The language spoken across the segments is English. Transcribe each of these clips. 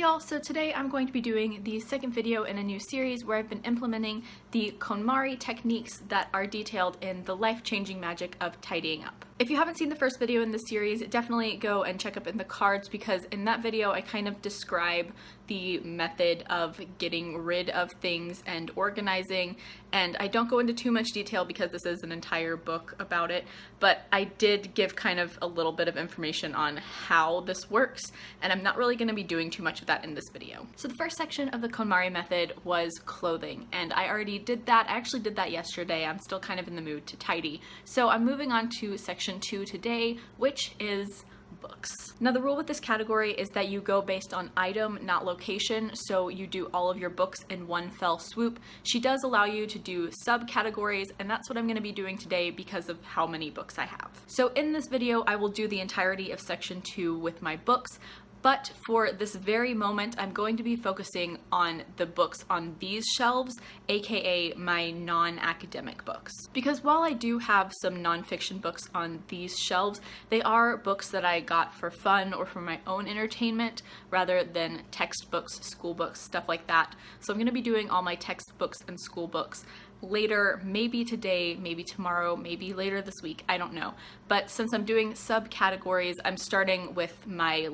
y'all, so today I'm going to be doing the second video in a new series where I've been implementing the KonMari techniques that are detailed in The Life-Changing Magic of Tidying Up. If you haven't seen the first video in this series, definitely go and check up in the cards, because in that video I kind of describe the method of getting rid of things and organizing, and I don't go into too much detail because this is an entire book about it, but I did give kind of a little bit of information on how this works, and I'm not really going to be doing too much of that in this video. So the first section of the KonMari method was clothing, and I already did that. I actually did that yesterday. I'm still kind of in the mood to tidy. So I'm moving on to section 2 today, which is books. Now the rule with this category is that you go based on item, not location, so you do all of your books in one fell swoop. She does allow you to do subcategories, and that's what I'm going to be doing today because of how many books I have. So in this video I will do the entirety of section 2 with my books, but for this very moment, I'm going to be focusing on the books on these shelves, aka my non-academic books. Because while I do have some nonfiction books on these shelves, they are books that I got for fun or for my own entertainment rather than textbooks, school books, stuff like that. So I'm going to be doing all my textbooks and school books later, maybe today, maybe tomorrow, maybe later this week, I don't know. But since I'm doing subcategories, I'm starting with my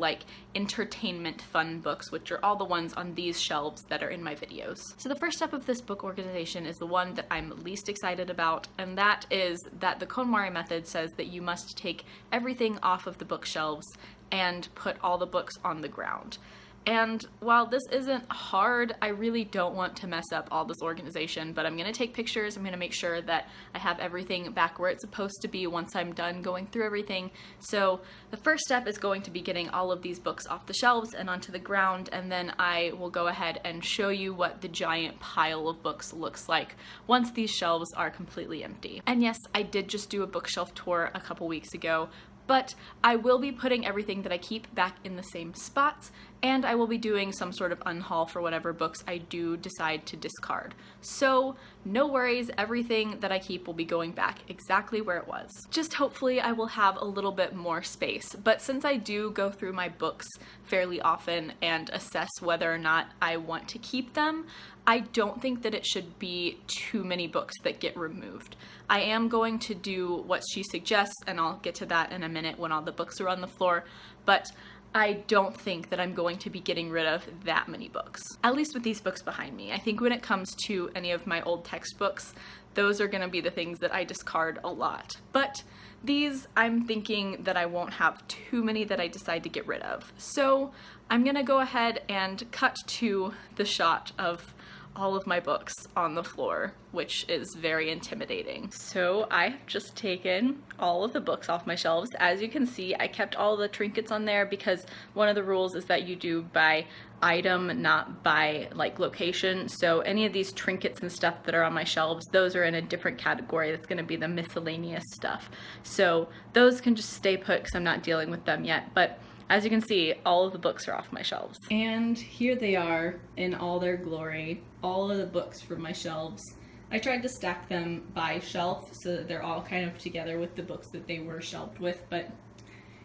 entertainment fun books, which are all the ones on these shelves that are in my videos. So the first step of this book organization is the one that I'm least excited about, and that is that the KonMari method says that you must take everything off of the bookshelves and put all the books on the ground. And while this isn't hard, I really don't want to mess up all this organization, but I'm going to take pictures. I'm going to make sure that I have everything back where it's supposed to be once I'm done going through everything. So the first step is going to be getting all of these books off the shelves and onto the ground, and then I will go ahead and show you what the giant pile of books looks like once these shelves are completely empty. And yes, I did just do a bookshelf tour a couple weeks ago, but I will be putting everything that I keep back in the same spots, and I will be doing some sort of unhaul for whatever books I do decide to discard. So no worries, everything that I keep will be going back exactly where it was. Just hopefully I will have a little bit more space, but since I do go through my books fairly often and assess whether or not I want to keep them, I don't think that it should be too many books that get removed. I am going to do what she suggests, and I'll get to that in a minute when all the books are on the floor, but I don't think that I'm going to be getting rid of that many books, at least with these books behind me. I think when it comes to any of my old textbooks, those are going to be the things that I discard a lot. But these, I'm thinking that I won't have too many that I decide to get rid of. So I'm going to go ahead and cut to the shot of all of my books on the floor, which is very intimidating. So I've just taken all of the books off my shelves. As you can see, I kept all the trinkets on there because one of the rules is that you do by item, not by location. So any of these trinkets and stuff that are on my shelves, those are in a different category. That's going to be the miscellaneous stuff. So those can just stay put because I'm not dealing with them yet. But as you can see, all of the books are off my shelves. And here they are in all their glory, all of the books from my shelves. I tried to stack them by shelf so that they're all kind of together with the books that they were shelved with, but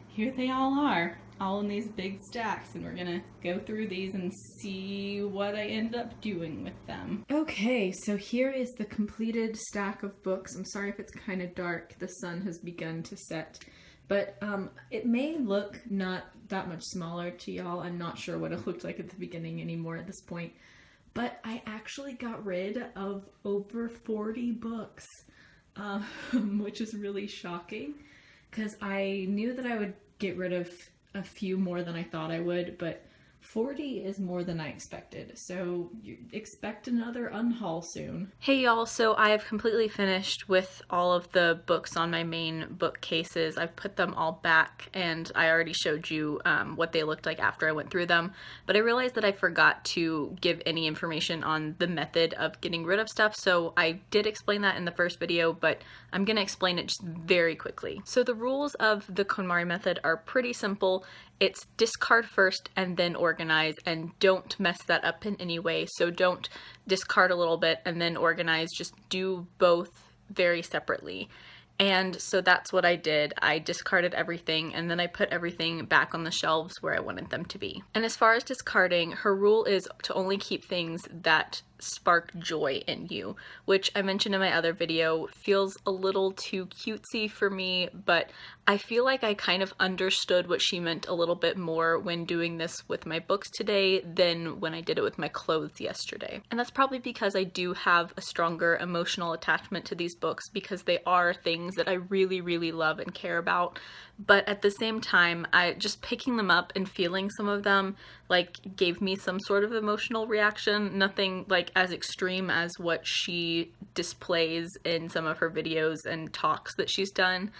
here they all are, all in these big stacks, and we're gonna go through these and see what I end up doing with them. Okay, so here is the completed stack of books. I'm sorry if it's kind of dark, the sun has begun to set. But it may look not that much smaller to y'all. I'm not sure what it looked like at the beginning anymore at this point. But I actually got rid of over 40 books, which is really shocking because I knew that I would get rid of a few more than I thought I would, but 40 is more than I expected, so you expect another unhaul soon. Hey y'all, so I have completely finished with all of the books on my main bookcases. I've put them all back, and I already showed you what they looked like after I went through them, but I realized that I forgot to give any information on the method of getting rid of stuff, so I did explain that in the first video, but I'm going to explain it just very quickly. So the rules of the KonMari method are pretty simple. It's discard first and then organize, and don't mess that up in any way. So don't discard a little bit and then organize, just do both very separately. And so that's what I did. I discarded everything and then I put everything back on the shelves where I wanted them to be. And as far as discarding, her rule is to only keep things that spark joy in you, which I mentioned in my other video feels a little too cutesy for me, but I feel like I kind of understood what she meant a little bit more when doing this with my books today than when I did it with my clothes yesterday. And that's probably because I do have a stronger emotional attachment to these books because they are things that I really, really love and care about. But at the same time, I just picking them up and feeling some of them like gave me some sort of emotional reaction. Nothing like as extreme as what she displays in some of her videos and talks that she's done,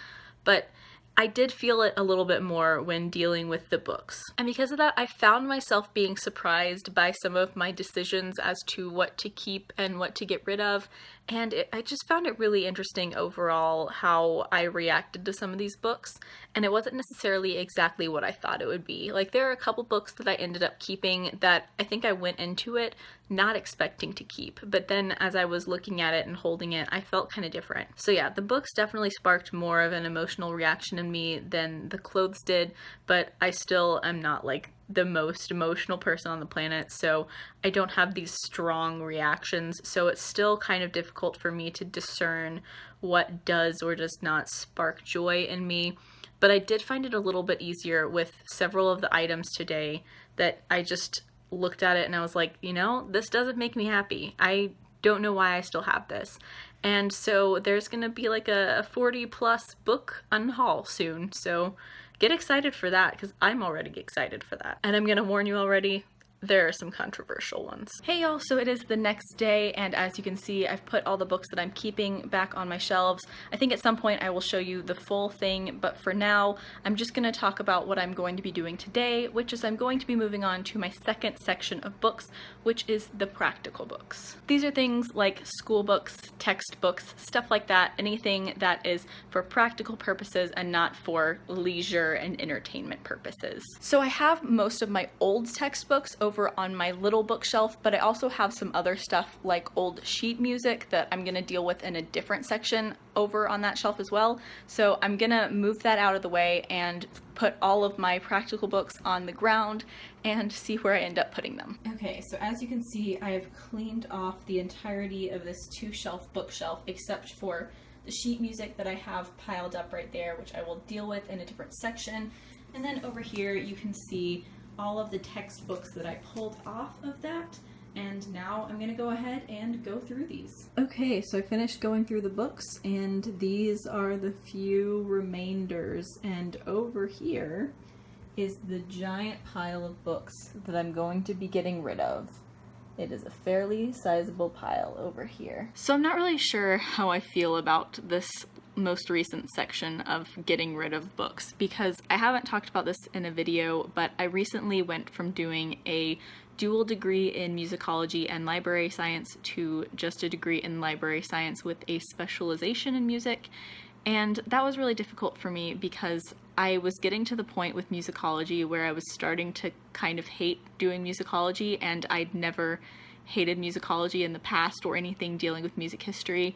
but I did feel it a little bit more when dealing with the books. And because of that, I found myself being surprised by some of my decisions as to what to keep and what to get rid of. And I just found it really interesting overall how I reacted to some of these books. And it wasn't necessarily exactly what I thought it would be. Like, there are a couple books that I ended up keeping that I think I went into it not expecting to keep. But then as I was looking at it and holding it, I felt kind of different. So yeah, the books definitely sparked more of an emotional reaction in me than the clothes did, but I still am not like the most emotional person on the planet, so I don't have these strong reactions, so it's still kind of difficult for me to discern what does or does not spark joy in me. But I did find it a little bit easier with several of the items today that I just looked at it and I was like, you know, this doesn't make me happy. I don't know why I still have this. And so there's gonna be like a 40 plus book unhaul soon, so get excited for that because I'm already excited for that. And I'm gonna warn you already, there are some controversial ones. Hey y'all, so it is the next day, and as you can see, I've put all the books that I'm keeping back on my shelves. I think at some point I will show you the full thing, but for now, I'm just gonna talk about what I'm going to be doing today, which is I'm going to be moving on to my second section of books, which is the practical books. These are things like school books, textbooks, stuff like that, anything that is for practical purposes and not for leisure and entertainment purposes. So I have most of my old textbooks over on my little bookshelf, but I also have some other stuff like old sheet music that I'm gonna deal with in a different section over on that shelf as well. So I'm gonna move that out of the way and put all of my practical books on the ground and see where I end up putting them. Okay, so as you can see, I have cleaned off the entirety of this 2-shelf bookshelf except for the sheet music that I have piled up right there, which I will deal with in a different section. And then over here you can see all of the textbooks that I pulled off of that, and now I'm gonna go ahead and go through these. Okay, so I finished going through the books, and these are the few remainders, and over here is the giant pile of books that I'm going to be getting rid of. It is a fairly sizable pile over here. So I'm not really sure how I feel about this most recent section of getting rid of books, because I haven't talked about this in a video, but I recently went from doing a dual degree in musicology and library science to just a degree in library science with a specialization in music. And that was really difficult for me because I was getting to the point with musicology where I was starting to kind of hate doing musicology, and I'd never hated musicology in the past or anything dealing with music history.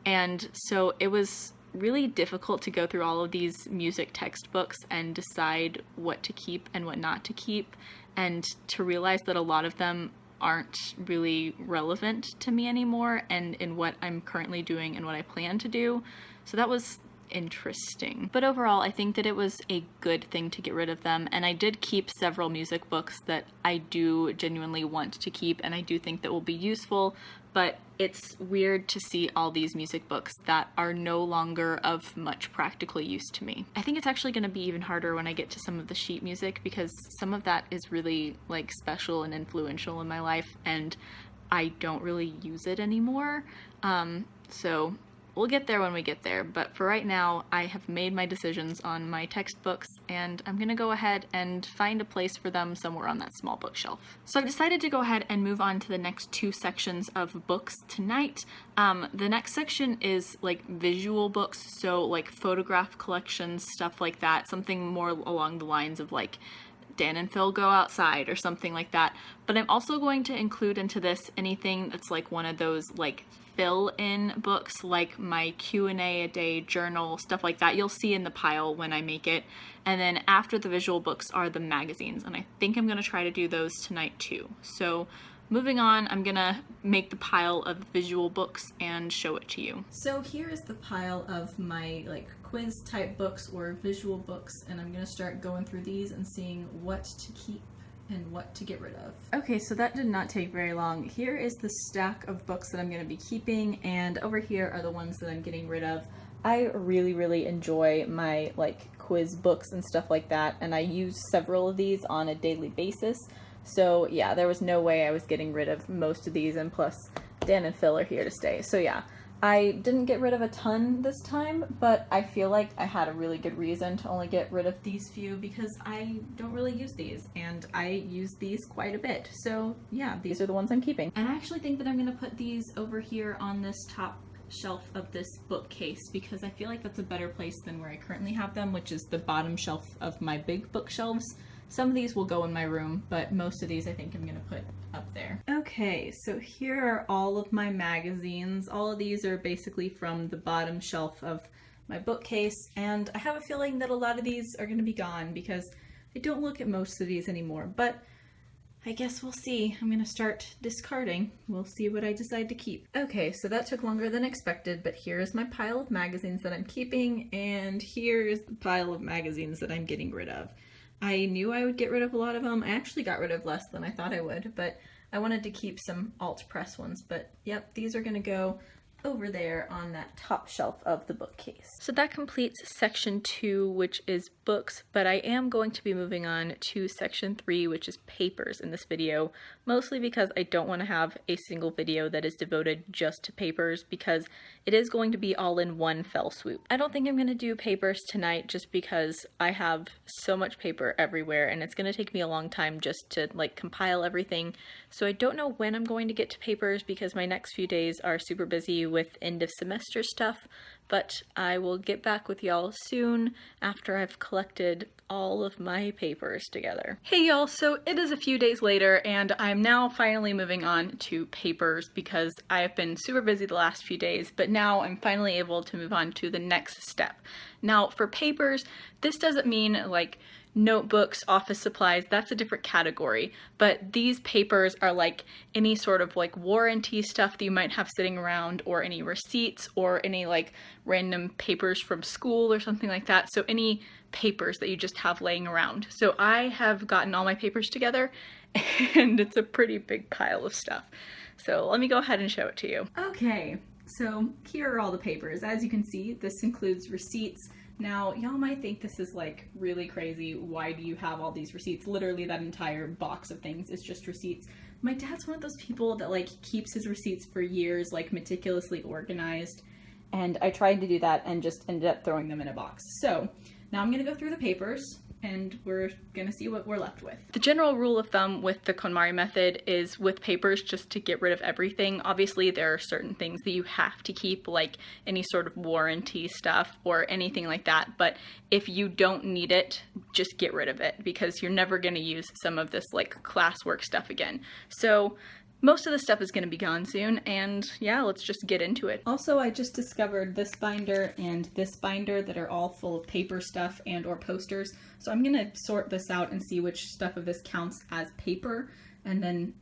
And so it was really difficult to go through all of these music textbooks and decide what to keep and what not to keep, and to realize that a lot of them aren't really relevant to me anymore and in what I'm currently doing and what I plan to do. So that was interesting. But overall, I think that it was a good thing to get rid of them, and I did keep several music books that I do genuinely want to keep and I do think that will be useful, but it's weird to see all these music books that are no longer of much practical use to me. I think it's actually going to be even harder when I get to some of the sheet music, because some of that is really like special and influential in my life and I don't really use it anymore. So we'll get there when we get there, but for right now, I have made my decisions on my textbooks, and I'm gonna go ahead and find a place for them somewhere on that small bookshelf. So I've decided to go ahead and move on to the next 2 sections of books tonight. The next section is like visual books, so like photograph collections, stuff like that, something more along the lines of like Dan and Phil Go Outside or something like that. But I'm also going to include into this anything that's like one of those like fill-in books, like my Q&A a day journal, stuff like that. You'll see in the pile when I make it. And then after the visual books are the magazines, and I think I'm going to try to do those tonight too. So moving on, I'm gonna make the pile of visual books and show it to you. So here is the pile of my like quiz type books or visual books, and I'm gonna start going through these and seeing what to keep and what to get rid of. Okay, so that did not take very long. Here is the stack of books that I'm gonna be keeping, and over here are the ones that I'm getting rid of. I really enjoy my like quiz books and stuff like that, and I use several of these on a daily basis. So yeah, there was no way I was getting rid of most of these, and plus Dan and Phil are here to stay. So yeah, I didn't get rid of a ton this time, but I feel like I had a really good reason to only get rid of these few because I don't really use these, and I use these quite a bit. So yeah, these are the ones I'm keeping. And I actually think that I'm gonna put these over here on this top shelf of this bookcase because I feel like that's a better place than where I currently have them, which is the bottom shelf of my big bookshelves. Some of these will go in my room, but most of these I think I'm gonna put up there. Okay, so here are all of my magazines. All of these are basically from the bottom shelf of my bookcase, and I have a feeling that a lot of these are gonna be gone because I don't look at most of these anymore, but I guess we'll see. I'm gonna start discarding. We'll see what I decide to keep. Okay, so that took longer than expected, but here's my pile of magazines that I'm keeping, and here's the pile of magazines that I'm getting rid of. I knew I would get rid of a lot of them. I actually got rid of less than I thought I would, but I wanted to keep some alt press ones. But yep, these are gonna go over there on that top shelf of the bookcase. So that completes section 2, which is books, but I am going to be moving on to section 3, which is papers in this video, mostly because I don't want to have a single video that is devoted just to papers because it is going to be all in one fell swoop. I don't think I'm going to do papers tonight just because I have so much paper everywhere and it's going to take me a long time just to like compile everything. So I don't know when I'm going to get to papers because my next few days are super busy with end of semester stuff, but I will get back with y'all soon after I've collected all of my papers together. Hey y'all, so it is a few days later and I'm now finally moving on to papers because I have been super busy the last few days, but now I'm finally able to move on to the next step. Now for papers, this doesn't mean like notebooks, office supplies, that's a different category, but these papers are like any sort of like warranty stuff that you might have sitting around, or any receipts, or any like random papers from school or something like that. So any papers that you just have laying around. So I have gotten all my papers together and it's a pretty big pile of stuff. So let me go ahead and show it to you. Okay, so here are all the papers. As you can see, this includes receipts. Now, y'all might think this is like really crazy. Why do you have all these receipts? Literally that entire box of things is just receipts. My dad's one of those people that like keeps his receipts for years, like meticulously organized. And I tried to do that and just ended up throwing them in a box. So now I'm gonna go through the papers and we're gonna see what we're left with. The general rule of thumb with the KonMari method is with papers just to get rid of everything. Obviously there are certain things that you have to keep, like any sort of warranty stuff or anything like that, but if you don't need it, just get rid of it because you're never gonna use some of this like classwork stuff again. So most of the stuff is going to be gone soon, and yeah, let's just get into it. Also, I just discovered this binder and this binder that are all full of paper stuff and or posters, so I'm going to sort this out and see which stuff of this counts as paper, and then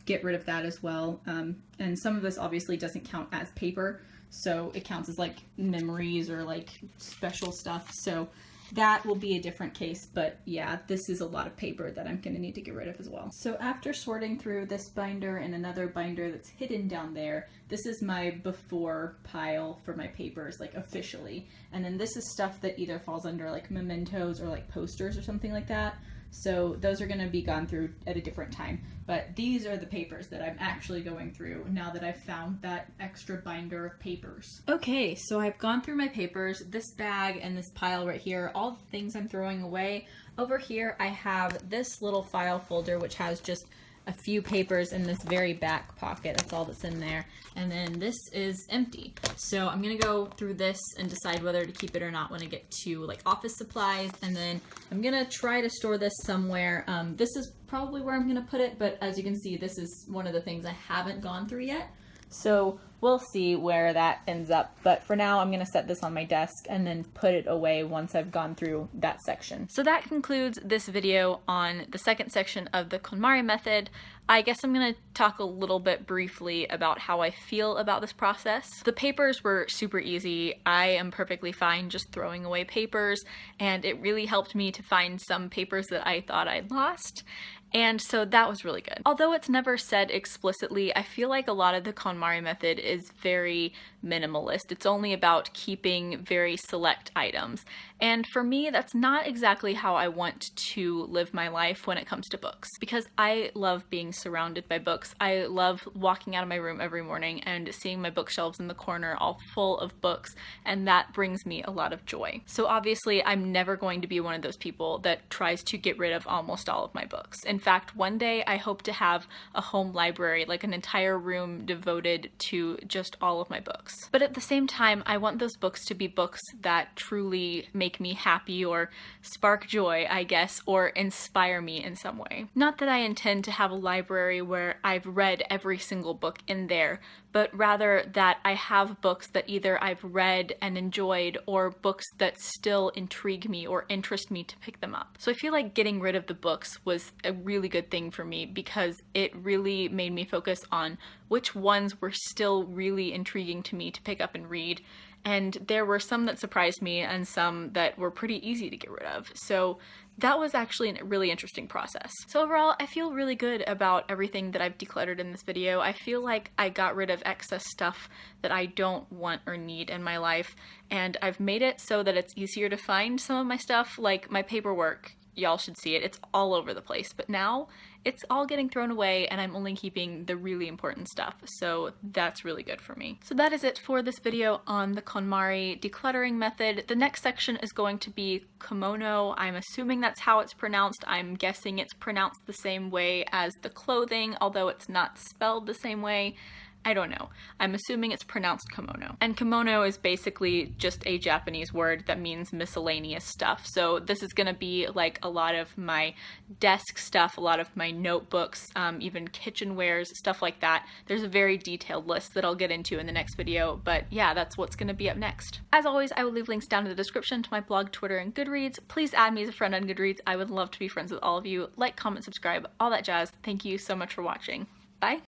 get rid of that as well. And some of this obviously doesn't count as paper, so it counts as like memories or like special stuff, so that will be a different case, but yeah, this is a lot of paper that I'm going to need to get rid of as well. So after sorting through this binder and another binder that's hidden down there, this is my before pile for my papers, like officially. And then this is stuff that either falls under like mementos or like posters or something like that. So those are going to be gone through at a different time. But these are the papers that I'm actually going through now that I've found that extra binder of papers. Okay, so I've gone through my papers, this bag and this pile right here, all the things I'm throwing away. Over here I have this little file folder which has just a few papers in this very back pocket. That's all that's in there. And then this is empty. So I'm gonna go through this and decide whether to keep it or not when I get to like office supplies. And then I'm gonna try to store this somewhere. This is probably where I'm gonna put it, but as you can see, this is one of the things I haven't gone through yet. So we'll see where that ends up. But for now, I'm going to set this on my desk and then put it away once I've gone through that section. So that concludes this video on the second section of the KonMari method. I guess I'm going to talk a little bit briefly about how I feel about this process. The papers were super easy. I am perfectly fine just throwing away papers, and it really helped me to find some papers that I thought I'd lost. And so that was really good. Although it's never said explicitly, I feel like a lot of the KonMari method is very minimalist. It's only about keeping very select items. And for me, that's not exactly how I want to live my life when it comes to books, because I love being surrounded by books. I love walking out of my room every morning and seeing my bookshelves in the corner all full of books, and that brings me a lot of joy. So obviously, I'm never going to be one of those people that tries to get rid of almost all of my books. In fact, one day I hope to have a home library, like an entire room devoted to just all of my books. But at the same time, I want those books to be books that truly make me happy or spark joy, I guess, or inspire me in some way. Not that I intend to have a library where I've read every single book in there, but rather that I have books that either I've read and enjoyed or books that still intrigue me or interest me to pick them up. So I feel like getting rid of the books was a really good thing for me because it really made me focus on which ones were still really intriguing to me to pick up and read. And there were some that surprised me and some that were pretty easy to get rid of. So that was actually a really interesting process. So overall, I feel really good about everything that I've decluttered in this video. I feel like I got rid of excess stuff that I don't want or need in my life, and I've made it so that it's easier to find some of my stuff, like my paperwork. Y'all should see it. It's all over the place, but now it's all getting thrown away and I'm only keeping the really important stuff. So that's really good for me. So that is it for this video on the KonMari decluttering method. The next section is going to be kimono. I'm assuming that's how it's pronounced. I'm guessing it's pronounced the same way as the clothing, although it's not spelled the same way. I don't know. I'm assuming it's pronounced kimono. And kimono is basically just a Japanese word that means miscellaneous stuff. So this is gonna be like a lot of my desk stuff, a lot of my notebooks, even kitchenwares, stuff like that. There's a very detailed list that I'll get into in the next video, but yeah, that's what's gonna be up next. As always, I will leave links down in the description to my blog, Twitter, and Goodreads. Please add me as a friend on Goodreads. I would love to be friends with all of you. Like, comment, subscribe, all that jazz. Thank you so much for watching. Bye.